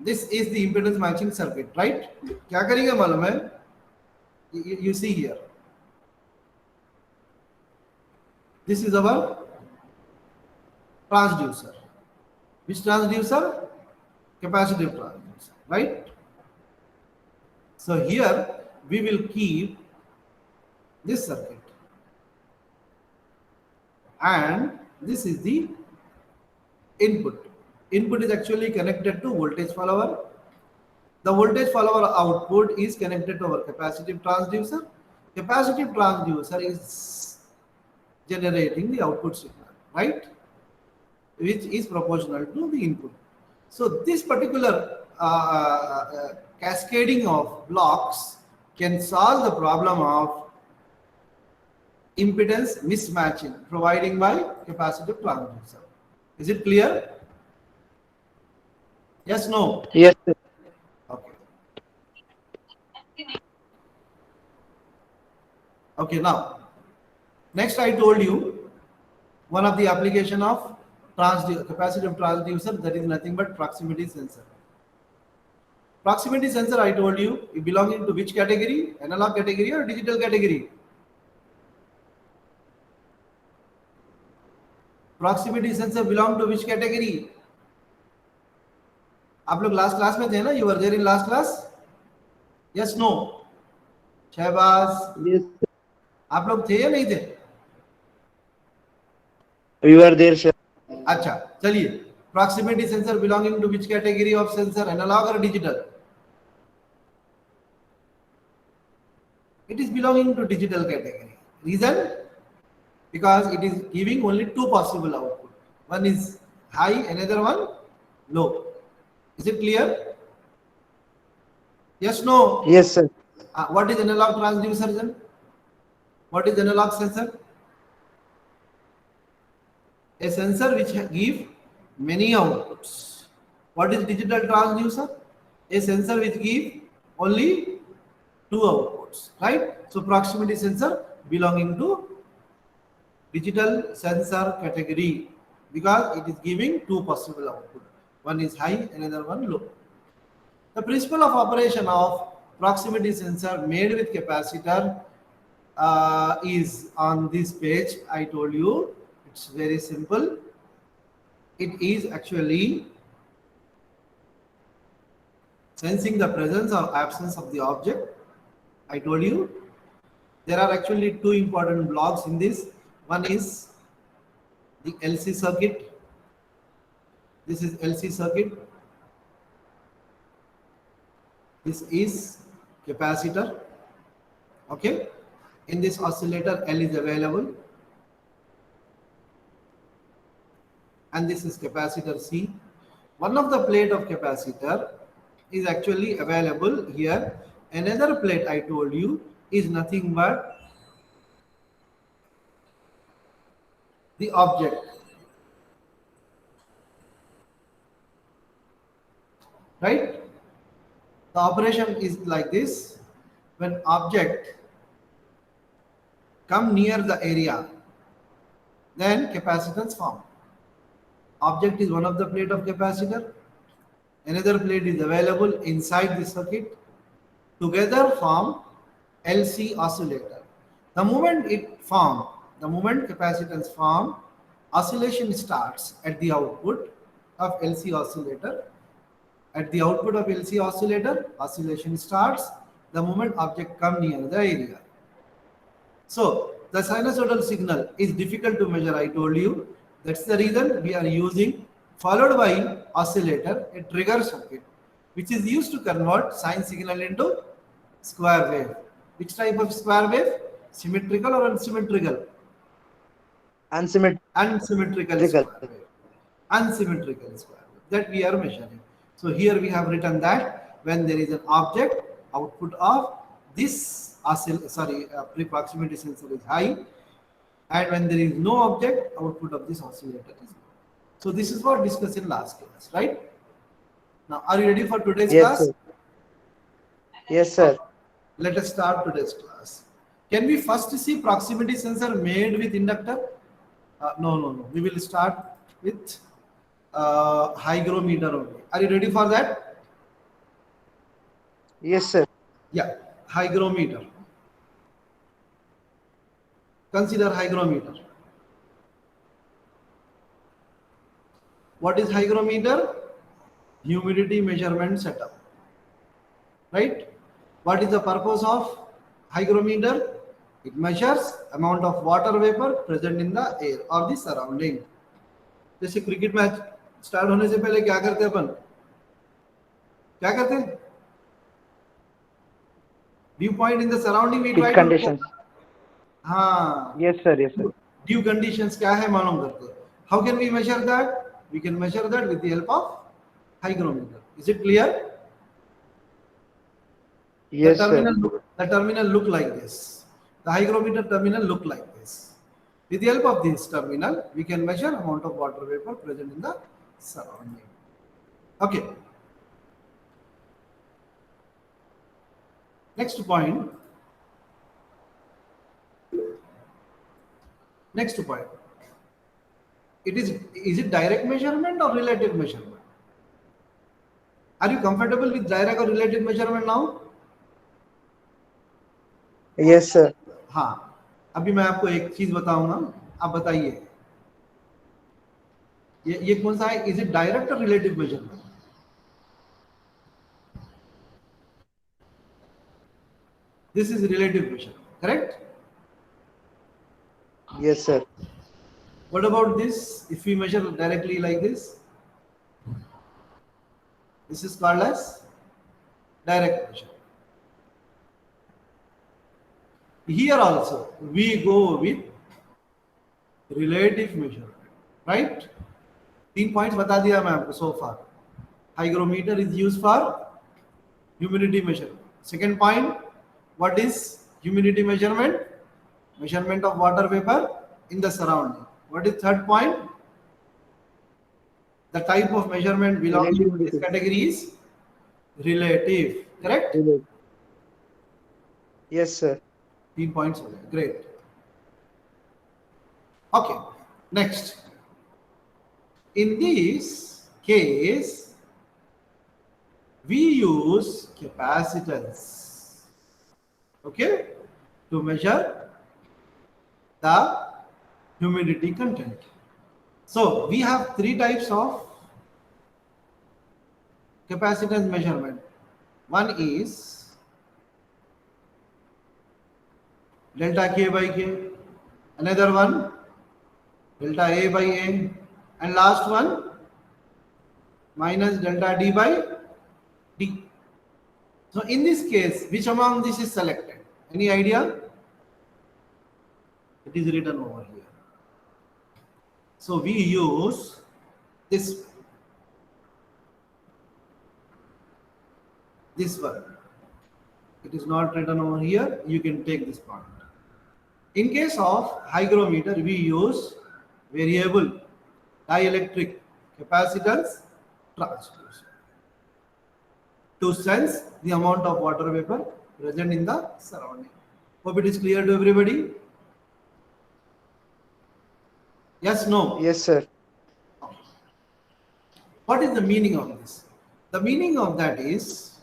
this is the impedance matching circuit, right? क्या करेंगे मालूम है? You see here, this is our transducer. Which transducer? Capacitive transducer, right? So here we will keep this circuit, and this is the input. Input is actually connected to voltage follower. The voltage follower output is connected to our capacitive transducer. Capacitive transducer is generating the output signal, right? Which is proportional to the input. So this particular cascading of blocks can solve the problem of impedance mismatching providing by capacitive transducer. Is it clear? Yes, no? Yes, sir. Okay. Okay, now, next I told you one of the application of capacitive transducer, that is nothing but proximity sensor. Proximity sensor, I told you, it belonging to which category? Analog category or digital category? Proximity sensor belong to which category? आप लोग last class में थे ना? You were there in last class? Yes, no? Shahbaz, Yes, sir. आप लोग थे या नहीं थे? We were there, sir. अच्छा, चलिए. Proximity sensor belonging to which category of sensor? Analog or digital? It is belonging to digital category. Reason? Because it is giving only two possible output. One is high, another one low. Is it clear? Yes, no? Yes, sir. What is analog transducer then? What is analog sensor? A sensor which give many outputs. What is digital transducer? A sensor which give only two outputs, right? So proximity sensor belonging to digital sensor category because it is giving two possible output. One is high, another one low. The principle of operation of proximity sensor made with capacitor is on this page. I told you it's very simple. It is actually sensing the presence or absence of the object. I told you there are actually two important blocks in this. One is the LC circuit. This is LC circuit. This is capacitor. Okay. In this oscillator, L is available. And this is capacitor C. One of the plate of capacitor is actually available here. Another plate, I told you, is nothing but the object. Right? The operation is like this. When object come near the area, then capacitance form. Object is one of the plate of capacitor. Another plate is available inside the circuit. Together form LC oscillator. The moment it form, the moment capacitance form, oscillation starts at the output of LC oscillator. At the output of LC oscillator, oscillation starts the moment object come near the area. So the sinusoidal signal is difficult to measure, I told you. That's the reason we are using, followed by oscillator, a trigger circuit, which is used to convert sine signal into square wave. Which type of square wave? Symmetrical or unsymmetrical? Unsymmetrical. Unsymmetrical square wave. Unsymmetrical square wave that we are measuring. So here we have written that when there is an object, output of this proximity sensor is high, and when there is no object, output of this oscillator is low. So this is what discussed in last class, right? Now, are you ready for today's Yes, class? sir. Yes, sir. Let us start today's class. Can we first see proximity sensor made with inductor? No. We will start with hygrometer only. Are you ready for that? Yes, sir. Yeah, hygrometer. Consider hygrometer. What is hygrometer? Humidity measurement setup. Right? What is the purpose of hygrometer? It measures amount of water vapor present in the air or the surrounding. जैसे cricket match start होने से पहले क्या करते हैं अपन? क्या करते हैं? Dew point in the surrounding we try Heat to conditions. हाँ. Yes, sir. Yes, sir. Dew conditions क्या है मालूम करते हैं. How can we measure that? We can measure that with the help of hygrometer. Is it clear? Yes, sir. The terminal look like this. The hygrometer terminal look like this. With the help of this terminal, we can measure amount of water vapor present in the surrounding. Okay. Next point. Next point. Is it direct measurement or relative measurement? Are you comfortable with direct or relative measurement now? Yes, sir. हाँ. अभी मैं आपको एक चीज बताऊंगा, आप बताइए ये कौन सा है? इज इट डायरेक्ट और relative measurement? This is relative measurement, correct? Yes, sir. What about this? If we measure directly like this is called as direct measurement. Here also we go with relative measurement, right? 3 points बता दिया मैं आपको so far. Hygrometer is used for humidity measurement. Second point, what is humidity measurement? Measurement of water vapor in the surrounding. What is third point? The type of measurement belonging to this category is relative, correct? Yes, sir. 3 points. Great. Okay, next. In this case, we use capacitance, okay, to measure the humidity content. So we have 3 types of capacitance measurement. One is delta K by K, another one delta A by A, and last one minus delta D by D. So in this case, which among this is selected? Any idea? It is written over here. So we use this one. It is not written over here. You can take this part. In case of hygrometer, we use variable dielectric capacitance transducer to sense the amount of water vapor present in the surrounding. Hope it is clear to everybody. Yes, no? Yes, sir. What is the meaning of this? The meaning of that is,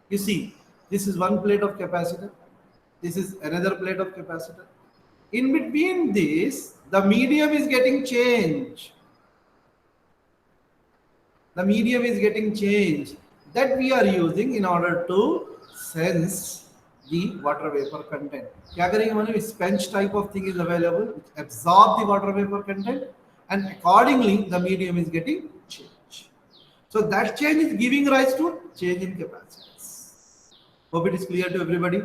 you see, this is one plate of capacitor. This is another plate of capacitor. In between this, the medium is getting changed. The medium is getting changed that we are using in order to sense the water vapor content. क्या करेंगे मालूम? Sponge type of thing is available which absorb the water vapor content, and accordingly the medium is getting changed. So that change is giving rise to change in capacitance. Hope it is clear to everybody.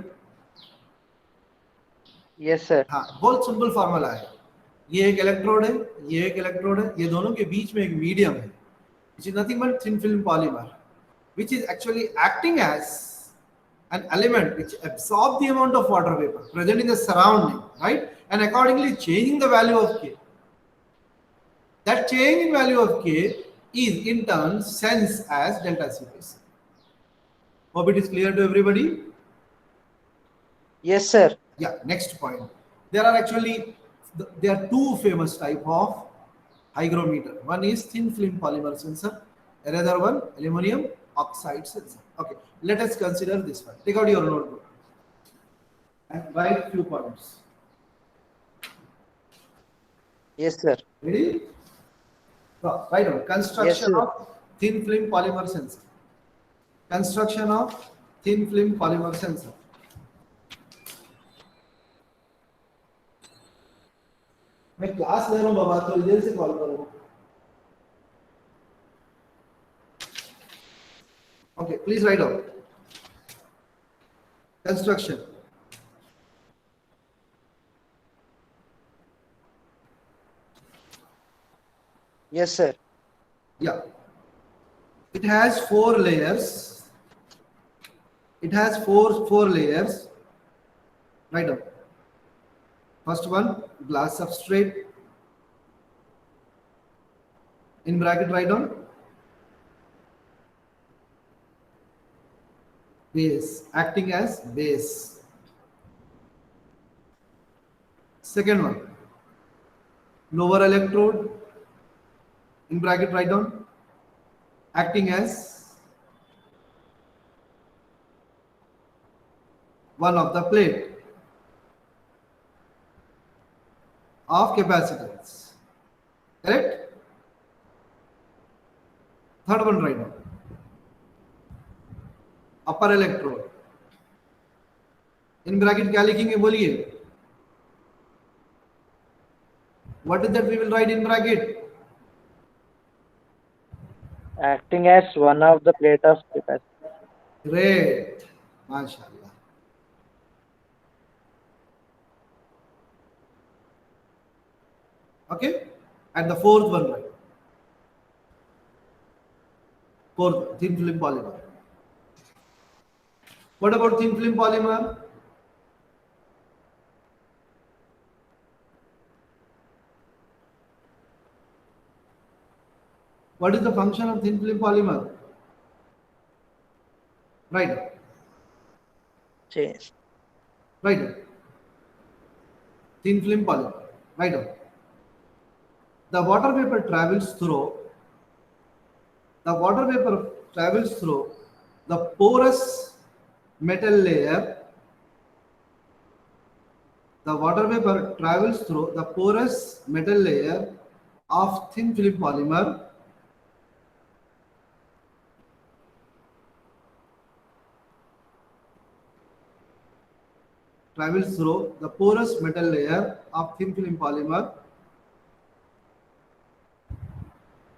Yes, sir. हाँ, बहुत simple formula है. ये एक electrode है, ये एक electrode है, ये दोनों के बीच में एक मीडियम है, which is nothing but thin film polymer, which is actually acting as an element which absorbs the amount of water vapor present in the surrounding, right? And accordingly changing the value of K. That change in value of K is in turn sensed as delta C by C. Hope it is clear to everybody. Yes, sir. Yeah, next point. There are 2 famous type of hygrometer. One is thin film polymer sensor, another one aluminum oxide sensor. Okay, Let us consider this one. Take out your notebook and write few points. Yes, sir. Ready? Write down. Yes, Construction sir. of thin film polymer sensor. Construction of thin film polymer sensor. मैं class ले रहा हूँ बाबा, तो इधर से call करो. Okay, please write down. Construction. Yes, sir. Yeah. It has 4 layers. It has four layers. Write down. First one, glass substrate. In bracket, write down. Base, acting as base. Second one, lower electrode. In bracket, write down. Acting as one of the plate of capacitance. Correct? Third one, write down. Upper electrode. In bracket क्या लिखेंगे बोलिए? What is that we will write in bracket? Acting as one of the plate of capacitance. Great. MashaAllah. Okay? And the fourth one, right? Fourth, thin film polymer. What about thin film polymer? What is the function of thin film polymer? Right. Change. Right. Thin film polymer. Right. The water vapor travels through the porous metal layer. The water vapor travels through the porous metal layer of thin film polymer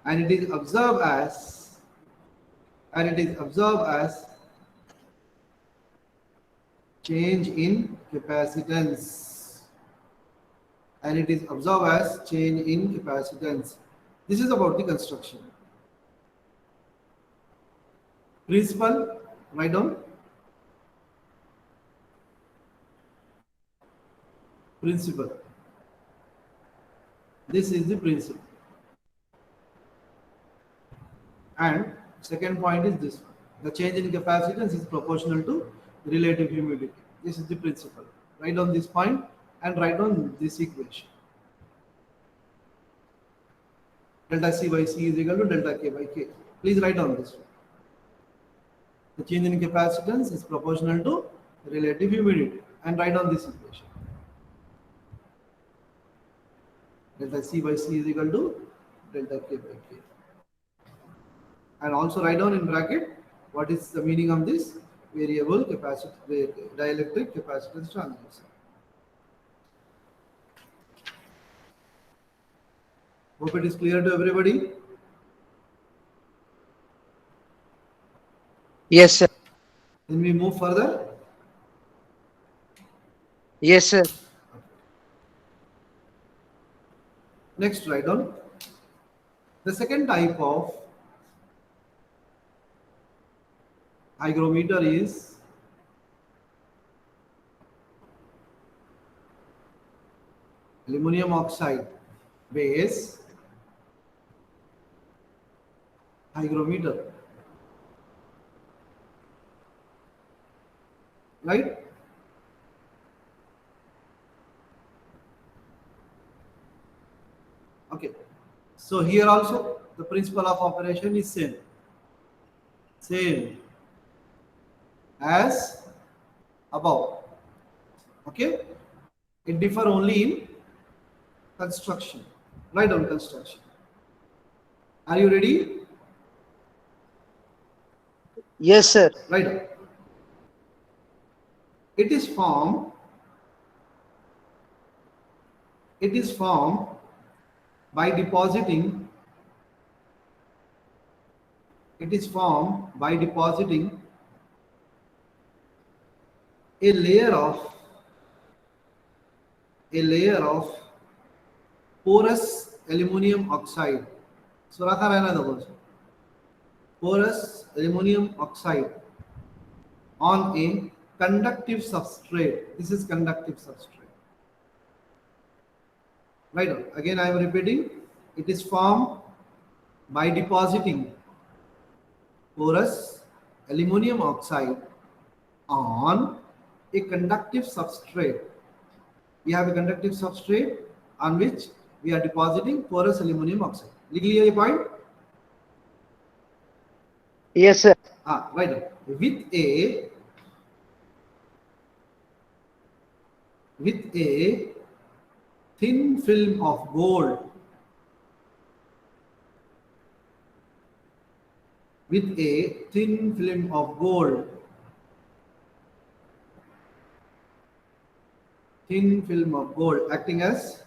and it is observed as change in capacitance. This is about the construction. Principle, write down. Principle. This is the principle. And second point is this one. The change in capacitance is proportional to relative humidity. This is the principle. Write down this point and write down this equation. Delta C by C is equal to delta K by K. Please write down this one. The change in capacitance is proportional to relative humidity. And write down this equation. Delta C by C is equal to delta K by K. And also write down in bracket what is the meaning of this variable dielectric capacitance transducer. Hope it is clear to everybody. Yes, sir. Then we move further. Yes, sir. Next, write down the second type of hygrometer is aluminum oxide base hygrometer. Right? Okay. So here also the principle of operation is same. as above. Okay, it differ only in construction. Write down construction. Are you ready? Yes, sir. Write down. It is formed. It is formed by depositing. It is formed by depositing a layer of porous aluminum oxide. Suraka रहना दो बोलो. Porous aluminum oxide on a conductive substrate. This is conductive substrate. Right on. Again, I am repeating. It is formed by depositing porous aluminum oxide on a conductive substrate. We have a conductive substrate on which we are depositing porous aluminum oxide. लिख लिया ये point? Yes, sir. Right on. With a thin film of gold. With a thin film of gold. Thin film of gold acting as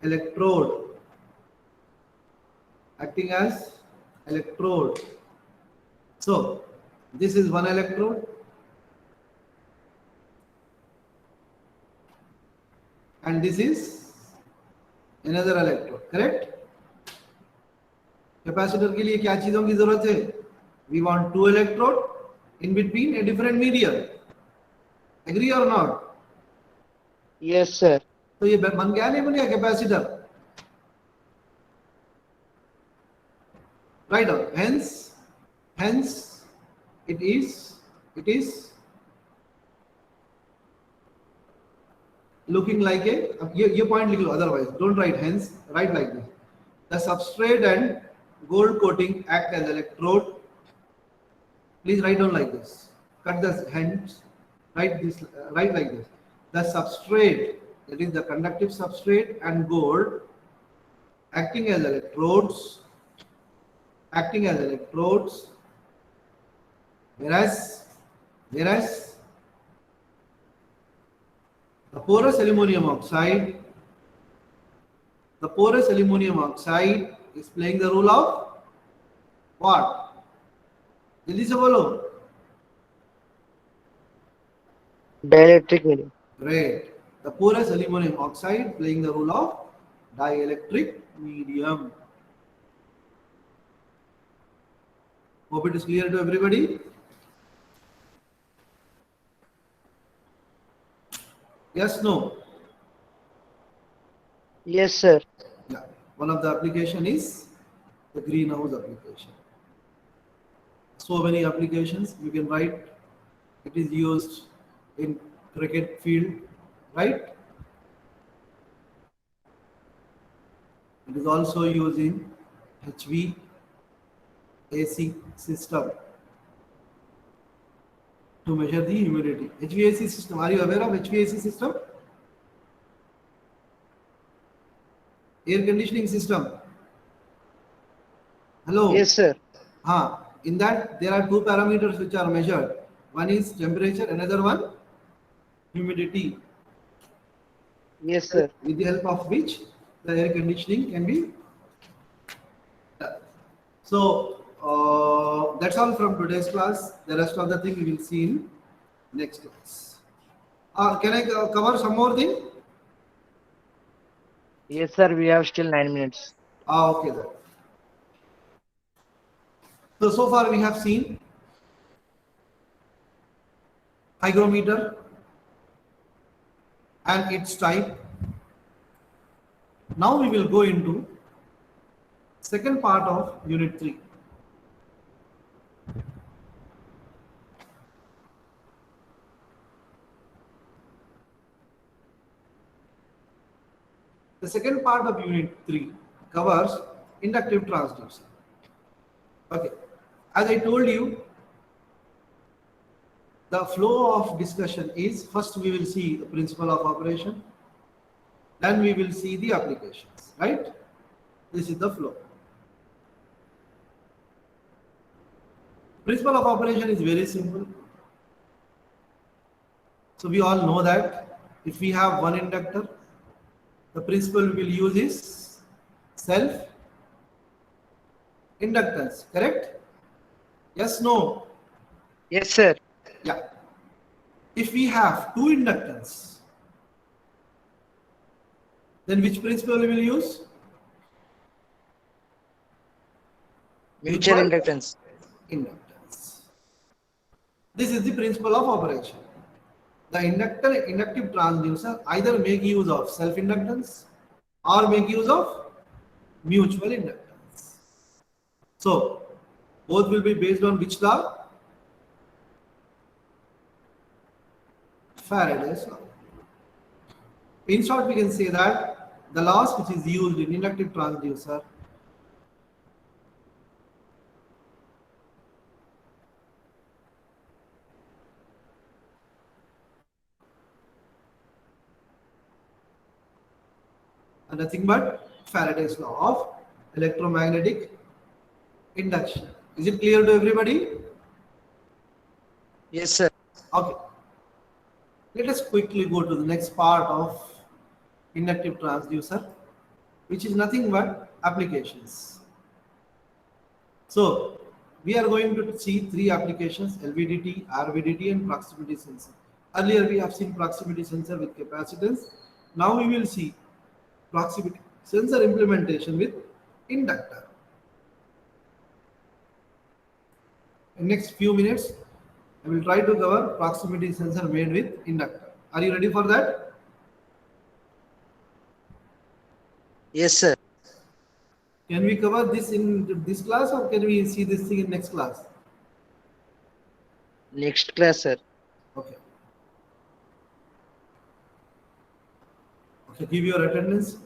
electrode. Acting as electrode. So this is one electrode. And this is another electrode. Correct? Capacitor के लिए क्या चीजों की जरूरत है? We want two electrode in between a different medium. Agree or not? Yes, sir. तो ये बन गया नहीं बन गया capacitor? Right on. Hence, it is looking like a. ये point लिख लो. Otherwise, don't write hence. Write like this. The substrate and gold coating act as electrode. Please write down like this. Cut the hence. Write this. Write like this. The substrate, that is the conductive substrate, and gold acting as electrodes. Whereas the porous aluminum oxide is playing the role of what? जल्दी से बोलो. Dielectric medium. Great. The porous aluminum oxide playing the role of dielectric medium. Hope it is clear to everybody. Yes, no? Yes, sir. Yeah. One of the application is the greenhouse application. So many applications you can write. It is used in cricket field, right? It is also used in HVAC system to measure the humidity. HVAC system. Are you aware of HVAC system? Air conditioning system. Hello. Yes, sir. In that there are two parameters which are measured. One is temperature, another one humidity. Yes, sir. With the help of which the air conditioning can be done. So that's all from today's class. The rest of the thing we will see in next class. Can I cover some more thing? Yes, sir. We have still 9 minutes. Okay then. So far we have seen hygrometer and its type. Now we will go into second part of unit 3. The second part of unit 3 covers inductive transducer. Okay. As I told you, the flow of discussion is first we will see the principle of operation, then we will see the applications, right? This is the flow. Principle of operation is very simple. So we all know that if we have one inductor, the principle we will use is self inductance, correct? Yes, no? Yes, sir. Yeah. If we have two inductance, then which principle we will use? Mutual inductance. Inductance. This is the principle of operation. The inductive transducer either make use of self-inductance or make use of mutual inductance. So, both will be based on which law? Faraday's law. In short, we can say that the laws which is used in inductive transducer are nothing but Faraday's law of electromagnetic induction. Is it clear to everybody? Yes, sir. Okay. Let us quickly go to the next part of inductive transducer, which is nothing but applications. So, we are going to see three applications: LVDT, RVDT, and proximity sensor. Earlier, we have seen proximity sensor with capacitance. Now, we will see proximity sensor implementation with inductor. In next few minutes, I will try to cover proximity sensor made with inductor. Are you ready for that? Yes, sir. Can we cover this in this class, or can we see this thing in next class? Next class, sir. Okay. Okay, give your attendance.